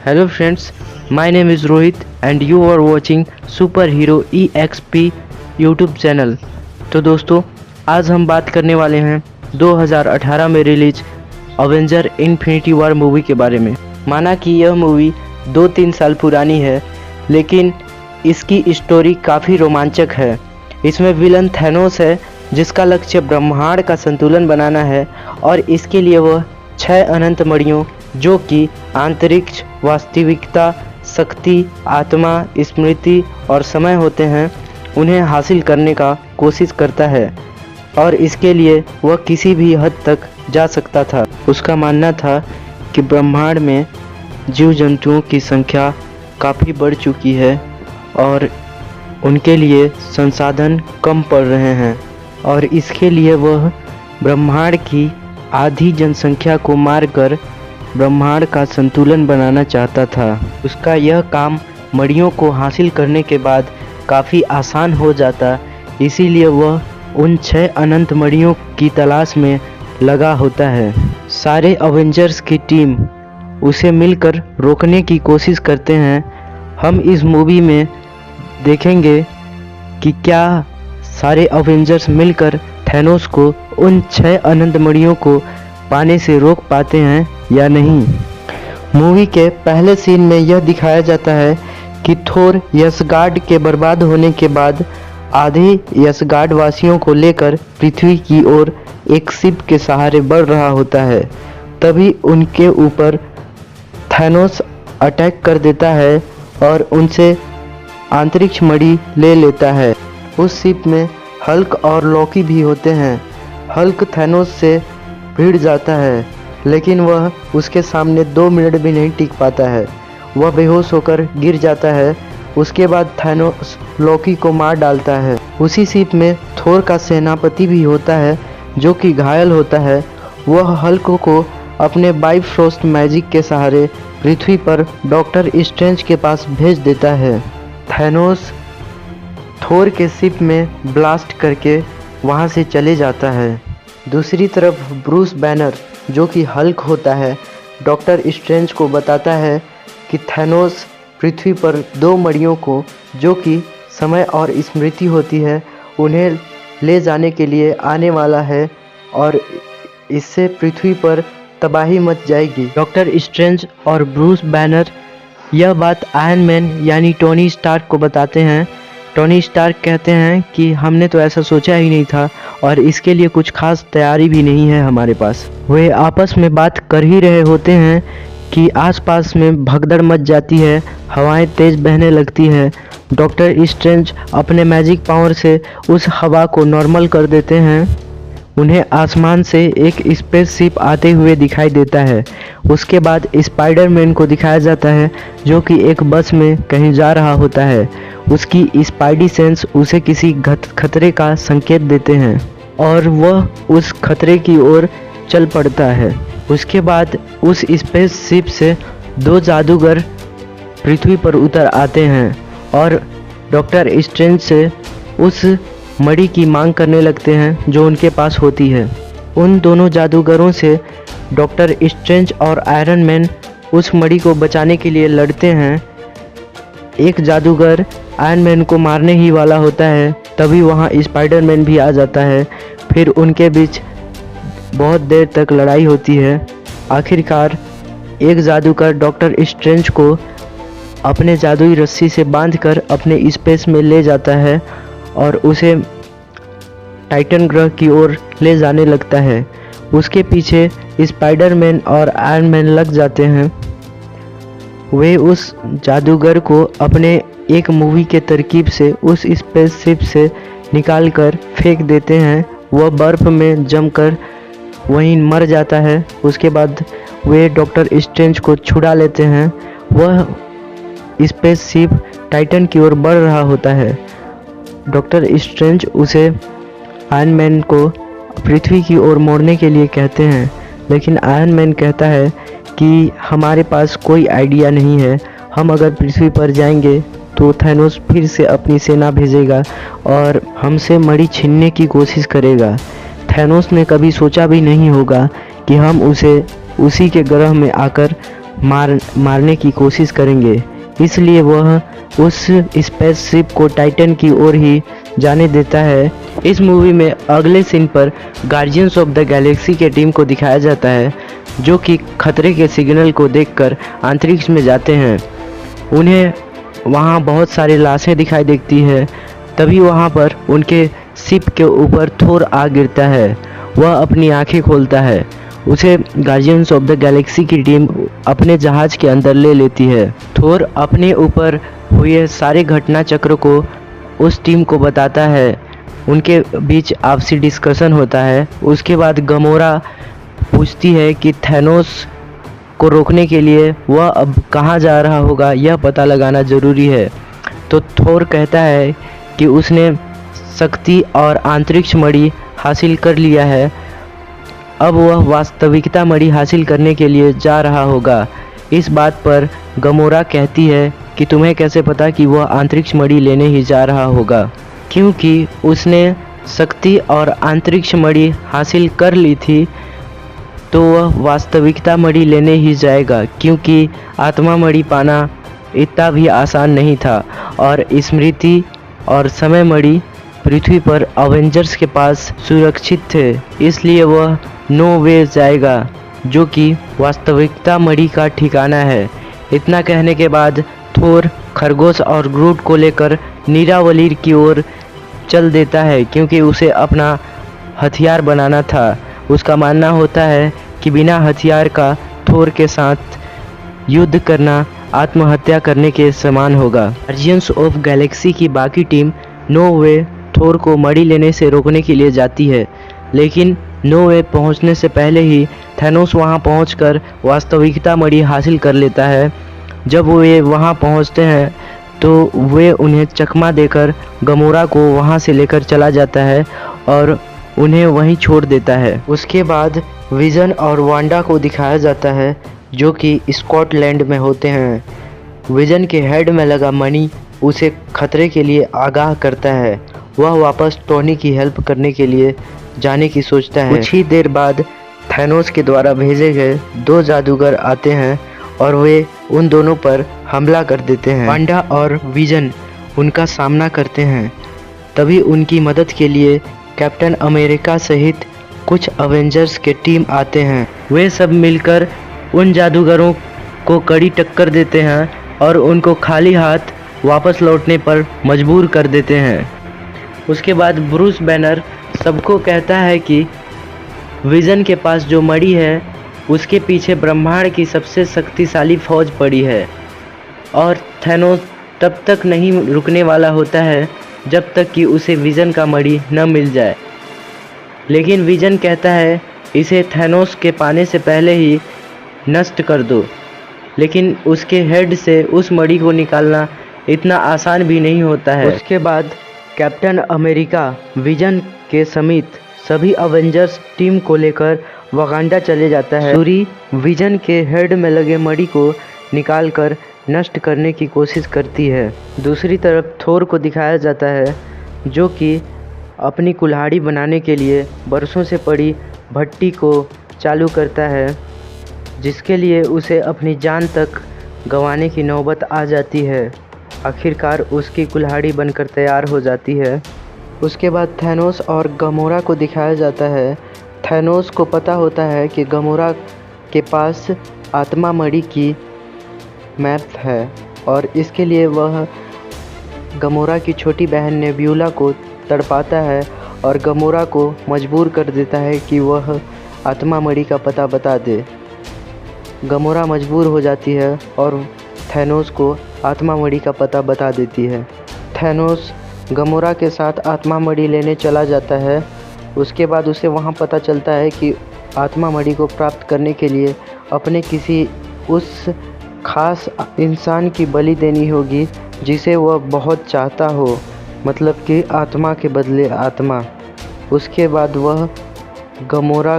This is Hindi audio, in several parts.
Hello friends, my name is Rohit and you are watching Super Hero EXP YouTube channel. तो दोस्तों, आज हम बात करने वाले हैं 2018 में release Avenger infinity war movie के बारे में। माना कि यह मूवी 2-3 साल पुरानी है, लेकिन इसकी स्टोरी काफ़ी रोमांचक है। इसमें विलन थैनोस है, जिसका लक्ष्य ब्रह्मांड का संतुलन बनाना है और इसके लिए वह 6 अनंत मणियों जो कि अंतरिक्ष, वास्तविकता, शक्ति, आत्मा, स्मृति और समय होते हैं, उन्हें हासिल करने का कोशिश करता है और इसके लिए वह किसी भी हद तक जा सकता था। उसका मानना था कि ब्रह्मांड में जीव जंतुओं की संख्या काफ़ी बढ़ चुकी है और उनके लिए संसाधन कम पड़ रहे हैं और इसके लिए वह ब्रह्मांड की आधी जनसंख्या को मारकर ब्रह्मांड का संतुलन बनाना चाहता था। उसका यह काम मणियों को हासिल करने के बाद काफ़ी आसान हो जाता, इसीलिए वह उन 6 अनंत मणियों की तलाश में लगा होता है। सारे अवेंजर्स की टीम उसे मिलकर रोकने की कोशिश करते हैं। हम इस मूवी में देखेंगे कि क्या सारे अवेंजर्स मिलकर थैनोस को उन 6 अनंत मणियों को पाने से रोक पाते हैं या नहीं। मूवी के पहले सीन में यह दिखाया जाता है कि थोर यसगार्ड के बर्बाद होने के बाद आधे यसगार्ड वासियों को लेकर पृथ्वी की ओर एक शिप के सहारे बढ़ रहा होता है। तभी उनके ऊपर थैनोस अटैक कर देता है और उनसे अंतरिक्ष मणि ले लेता है। उस शिप में हल्क और लॉकी भी होते हैं। हल्क थैनोस से भिड़ जाता है, लेकिन वह उसके सामने 2 मिनट भी नहीं टिक पाता है। वह बेहोश होकर गिर जाता है। उसके बाद थैनोस लॉकी को मार डालता है। उसी शिप में थोर का सेनापति भी होता है, जो कि घायल होता है। वह हल्क को अपने बाइफ्रोस्ट मैजिक के सहारे पृथ्वी पर डॉक्टर स्ट्रेंज के पास भेज देता है। थैनोस थोर के शिप में ब्लास्ट करके वहां से चले जाता है। दूसरी तरफ ब्रूस बैनर, जो कि हल्क होता है, डॉक्टर स्ट्रेंज को बताता है कि थैनोस पृथ्वी पर 2 मणियों को, जो कि समय और स्मृति होती है, उन्हें ले जाने के लिए आने वाला है और इससे पृथ्वी पर तबाही मच जाएगी। डॉक्टर स्ट्रेंज और ब्रूस बैनर यह बात आयरन मैन यानी टोनी स्टार्क को बताते हैं। टोनी स्टार्क कहते हैं कि हमने तो ऐसा सोचा ही नहीं था और इसके लिए कुछ खास तैयारी भी नहीं है हमारे पास। वे आपस में बात कर ही रहे होते हैं कि आसपास में भगदड़ मच जाती है, हवाएं तेज बहने लगती है। डॉक्टर स्ट्रेंज अपने मैजिक पावर से उस हवा को नॉर्मल कर देते हैं। उन्हें आसमान से एक स्पेसशिप आते हुए दिखाई देता है। उसके बाद स्पाइडरमैन को दिखाया जाता है, जो कि एक बस में कहीं जा रहा होता है। उसकी स्पाइडी सेंस उसे किसी खतरे का संकेत देते हैं और वह उस खतरे की ओर चल पड़ता है। उसके बाद उस स्पेसशिप से 2 जादूगर पृथ्वी पर उतर आते हैं और डॉक्टर स्ट्रेंज से उस मणि की मांग करने लगते हैं जो उनके पास होती है। उन दोनों जादूगरों से डॉक्टर स्ट्रेंज और आयरन मैन उस मणि को बचाने के लिए लड़ते हैं। एक जादूगर आयरन मैन को मारने ही वाला होता है, तभी वहाँ स्पाइडरमैन भी आ जाता है। फिर उनके बीच बहुत देर तक लड़ाई होती है। आखिरकार एक जादूगर डॉक्टर स्ट्रेंज को अपने जादुई रस्सी से बांधकर अपने स्पेस में ले जाता है और उसे टाइटन ग्रह की ओर ले जाने लगता है। उसके पीछे स्पाइडरमैन और आयरन मैन लग जाते हैं। वे उस जादूगर को अपने एक मूवी के तरकीब से उस स्पेसशिप से निकालकर फेंक देते हैं। वह बर्फ में जमकर वहीं मर जाता है। उसके बाद वे डॉक्टर स्ट्रेंज को छुड़ा लेते हैं। वह स्पेसशिप टाइटन की ओर बढ़ रहा होता है। डॉक्टर स्ट्रेंज उसे आयरन मैन को पृथ्वी की ओर मोड़ने के लिए कहते हैं, लेकिन आयरन मैन कहता है कि हमारे पास कोई आइडिया नहीं है। हम अगर पृथ्वी पर जाएंगे तो थैनोस फिर से अपनी सेना भेजेगा और हमसे मणि छीनने की कोशिश करेगा। थैनोस ने कभी सोचा भी नहीं होगा कि हम उसे उसी के ग्रह में आकर मारने की कोशिश करेंगे, इसलिए वह उस स्पेसशिप को टाइटन की ओर ही जाने देता है। इस मूवी में अगले सीन पर गार्जियंस ऑफ द गैलेक्सी के टीम को दिखाया जाता है, जो कि खतरे के सिग्नल को देखकर अंतरिक्ष में जाते हैं। उन्हें वहाँ बहुत सारी लाशें दिखाई देती है। तभी वहाँ पर उनके शिप के ऊपर थोर आ गिरता है। वह अपनी आंखें खोलता है। उसे गार्जियंस ऑफ द गैलेक्सी की टीम अपने जहाज के अंदर ले लेती है। थोर अपने ऊपर हुए सारे घटना चक्र को उस टीम को बताता है। उनके बीच आपसी डिस्कशन होता है। उसके बाद गमोरा पूछती है कि थैनोस को रोकने के लिए वह अब कहाँ जा रहा होगा, यह पता लगाना ज़रूरी है। तो थोर कहता है कि उसने शक्ति और अंतरिक्ष मणि हासिल कर लिया है, अब वह वास्तविकता मणि हासिल करने के लिए जा रहा होगा। इस बात पर गमोरा कहती है कि तुम्हें कैसे पता कि वह अंतरिक्ष मणि लेने ही जा रहा होगा, क्योंकि उसने शक्ति और अंतरिक्ष मणि हासिल कर ली थी, तो वह वास्तविकता मणि लेने ही जाएगा, क्योंकि आत्मा मणि पाना इतना भी आसान नहीं था और स्मृति और समय मणि पृथ्वी पर अवेंजर्स के पास सुरक्षित थे, इसलिए वह नो वे जाएगा, जो कि वास्तविकता मणि का ठिकाना है। इतना कहने के बाद थोर खरगोश और ग्रूट को लेकर नीरावलीर की ओर चल देता है, क्योंकि उसे अपना हथियार बनाना था। उसका मानना होता है कि बिना हथियार का थोर के साथ युद्ध करना आत्महत्या करने के समान होगा। गार्जियंस ऑफ गैलेक्सी की बाकी टीम नो वे थोर को मणि लेने से रोकने के लिए जाती है, लेकिन नो वे पहुंचने से पहले ही थैनोस वहां पहुंचकर वास्तविकता मणि हासिल कर लेता है। जब वे वहां पहुंचते हैं तो वे उन्हें चकमा देकर गमोरा को वहां से लेकर चला जाता है और उन्हें वहीं छोड़ देता है। उसके बाद विजन और वांडा को दिखाया जाता है, जो कि स्कॉटलैंड में होते हैं। विजन के हेड में लगा मणि उसे खतरे के लिए आगाह करता है। वह वापस टोनी की हेल्प करने के लिए जाने की सोचता है। कुछ ही देर बाद थैनोस के द्वारा भेजे गए 2 जादूगर आते हैं और वे उन दोनों पर हमला कर देते हैं। वांडा और विजन उनका सामना करते हैं। तभी उनकी मदद के लिए कैप्टन अमेरिका सहित कुछ अवेंजर्स के टीम आते हैं। वे सब मिलकर उन जादूगरों को कड़ी टक्कर देते हैं और उनको खाली हाथ वापस लौटने पर मजबूर कर देते हैं। उसके बाद ब्रूस बैनर सबको कहता है कि विजन के पास जो मणि है उसके पीछे ब्रह्मांड की सबसे शक्तिशाली फौज पड़ी है और थैनोस तब तक नहीं रुकने वाला होता है जब तक कि उसे विजन का मणि न मिल जाए। लेकिन विजन कहता है इसे थैनोस के पाने से पहले ही नष्ट कर दो, लेकिन उसके हेड से उस मणि को निकालना इतना आसान भी नहीं होता है। उसके बाद कैप्टन अमेरिका विजन के समेत सभी अवेंजर्स टीम को लेकर वकांडा चले जाता है। सूरी विजन के हेड में लगे मणि को निकालकर नष्ट करने की कोशिश करती है। दूसरी तरफ थोर को दिखाया जाता है, जो कि अपनी कुल्हाड़ी बनाने के लिए बरसों से पड़ी भट्टी को चालू करता है, जिसके लिए उसे अपनी जान तक गंवाने की नौबत आ जाती है। आखिरकार उसकी कुल्हाड़ी बनकर तैयार हो जाती है। उसके बाद थैनोस और गमोरा को दिखाया जाता है। थैनोस को पता होता है कि गमोरा के पास आत्मा मणि की मैप है और इसके लिए वह गमोरा की छोटी बहन नेब्यूला को तड़पाता है और गमोरा को मजबूर कर देता है कि वह आत्मा मणि का पता बता दे। गमोरा मजबूर हो जाती है और थैनोस को आत्मा मणि का पता बता देती है। थैनोस गमोरा के साथ आत्मा मणि लेने चला जाता है। उसके बाद उसे वहां पता चलता है कि आत्मा मणि को प्राप्त करने के लिए अपने किसी उस खास इंसान की बलि देनी होगी जिसे वह बहुत चाहता हो, मतलब कि आत्मा के बदले आत्मा। उसके बाद वह गमोरा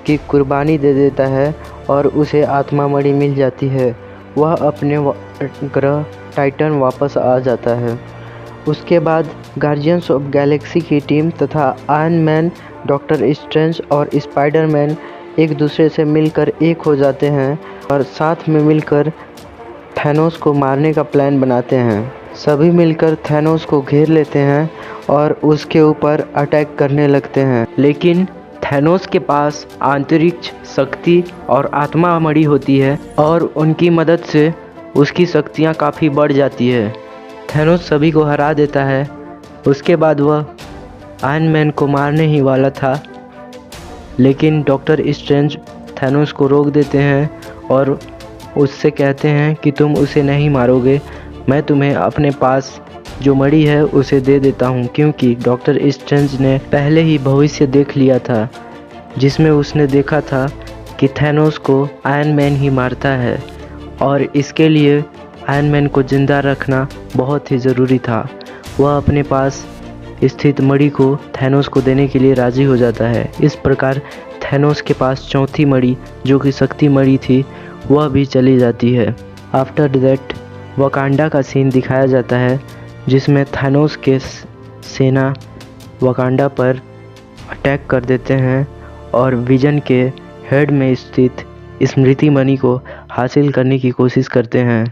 की कुर्बानी दे देता है और उसे आत्मा मणि मिल जाती है। वह अपने ग्रह टाइटन वापस आ जाता है। उसके बाद गार्जियंस ऑफ गैलेक्सी की टीम तथा आयरन मैन, डॉक्टर स्ट्रेंज और स्पाइडरमैन एक दूसरे से मिलकर एक हो जाते हैं और साथ में मिलकर थैनोस को मारने का प्लान बनाते हैं। सभी मिलकर थैनोस को घेर लेते हैं और उसके ऊपर अटैक करने लगते हैं, लेकिन थैनोस के पास आंतरिक शक्ति और आत्मा मणि होती है और उनकी मदद से उसकी शक्तियाँ काफ़ी बढ़ जाती है। थैनोस सभी को हरा देता है। उसके बाद वह आयरन मैन को मारने ही वाला था, लेकिन डॉक्टर स्ट्रेंज थैनोस को रोक देते हैं और उससे कहते हैं कि तुम उसे नहीं मारोगे, मैं तुम्हें अपने पास जो मणि है उसे दे देता हूँ, क्योंकि डॉक्टर स्ट्रेंज ने पहले ही भविष्य देख लिया था, जिसमें उसने देखा था कि थैनोस को आयरन मैन ही मारता है और इसके लिए आयरन मैन को जिंदा रखना बहुत ही ज़रूरी था। वह अपने पास स्थित मणि को थैनोस को देने के लिए राज़ी हो जाता है। इस प्रकार थैनोस के पास चौथी मणि, जो कि शक्ति मणि थी, वह भी चली जाती है। आफ्टर दैट वकांडा का सीन दिखाया जाता है, जिसमें थैनोस के सेना वकांडा पर अटैक कर देते हैं और विजन के हेड में स्थित स्मृति मणि को हासिल करने की कोशिश करते हैं।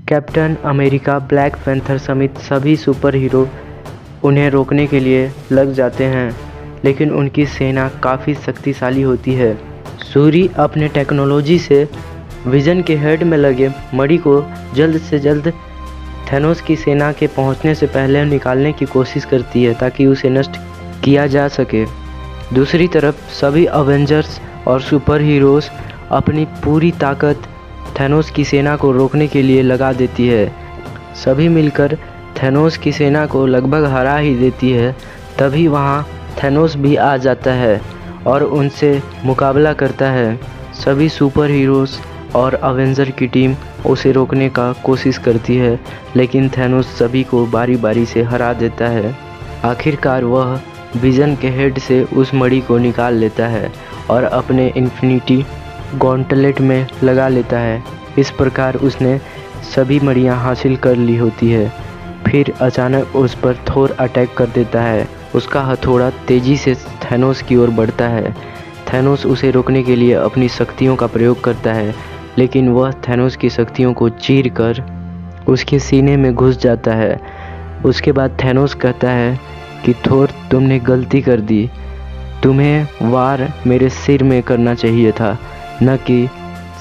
कैप्टन अमेरिका, ब्लैक पैंथर समेत सभी सुपर हीरो उन्हें रोकने के लिए लग जाते हैं, लेकिन उनकी सेना काफ़ी शक्तिशाली होती है। सूरी अपने टेक्नोलॉजी से विजन के हेड में लगे मणि को जल्द से जल्द थैनोस की सेना के पहुंचने से पहले निकालने की कोशिश करती है, ताकि उसे नष्ट किया जा सके। दूसरी तरफ सभी अवेंजर्स और सुपर हीरोज़ अपनी पूरी ताकत थैनोस की सेना को रोकने के लिए लगा देती है। सभी मिलकर थैनोस की सेना को लगभग हरा ही देती है। तभी वहाँ थैनोस भी आ जाता है और उनसे मुकाबला करता है। सभी सुपर हीरोज़ और अवेंजर की टीम उसे रोकने का कोशिश करती है, लेकिन थैनोस सभी को बारी बारी से हरा देता है। आखिरकार वह विजन के हेड से उस मणि को निकाल लेता है और अपने इन्फिनिटी गॉन्टलेट में लगा लेता है। इस प्रकार उसने सभी मणियाँ हासिल कर ली होती है। फिर अचानक उस पर थोर अटैक कर देता है। उसका हथौड़ा तेज़ी से थैनोस की ओर बढ़ता है। थैनोस उसे रोकने के लिए अपनी शक्तियों का प्रयोग करता है, लेकिन वह थैनोस की शक्तियों को चीर कर उसके सीने में घुस जाता है। उसके बाद थैनोस कहता है कि थोर, तुमने गलती कर दी, तुम्हें वार मेरे सिर में करना चाहिए था, न कि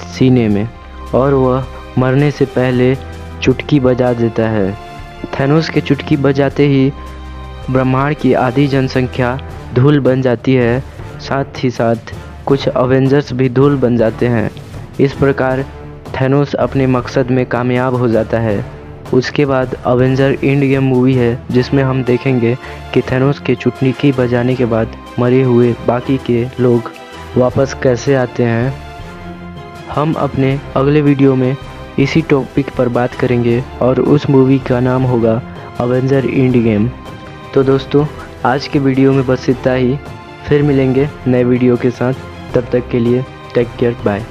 सीने में। और वह मरने से पहले चुटकी बजा देता है। थैनोस के चुटकी बजाते ही ब्रह्मांड की आधी जनसंख्या धूल बन जाती है, साथ ही साथ कुछ अवेंजर्स भी धूल बन जाते हैं। इस प्रकार थैनोस अपने मकसद में कामयाब हो जाता है। उसके बाद अवेंजर एंड गेम मूवी है, जिसमें हम देखेंगे कि थैनोस के चुटकी बजाने के बाद मरे हुए बाकी के लोग वापस कैसे आते हैं। हम अपने अगले वीडियो में इसी टॉपिक पर बात करेंगे और उस मूवी का नाम होगा अवेंजर एंड गेम। तो दोस्तों, आज के वीडियो में बस इतना ही। फिर मिलेंगे नए वीडियो के साथ। तब तक के लिए टेक केयर, बाय।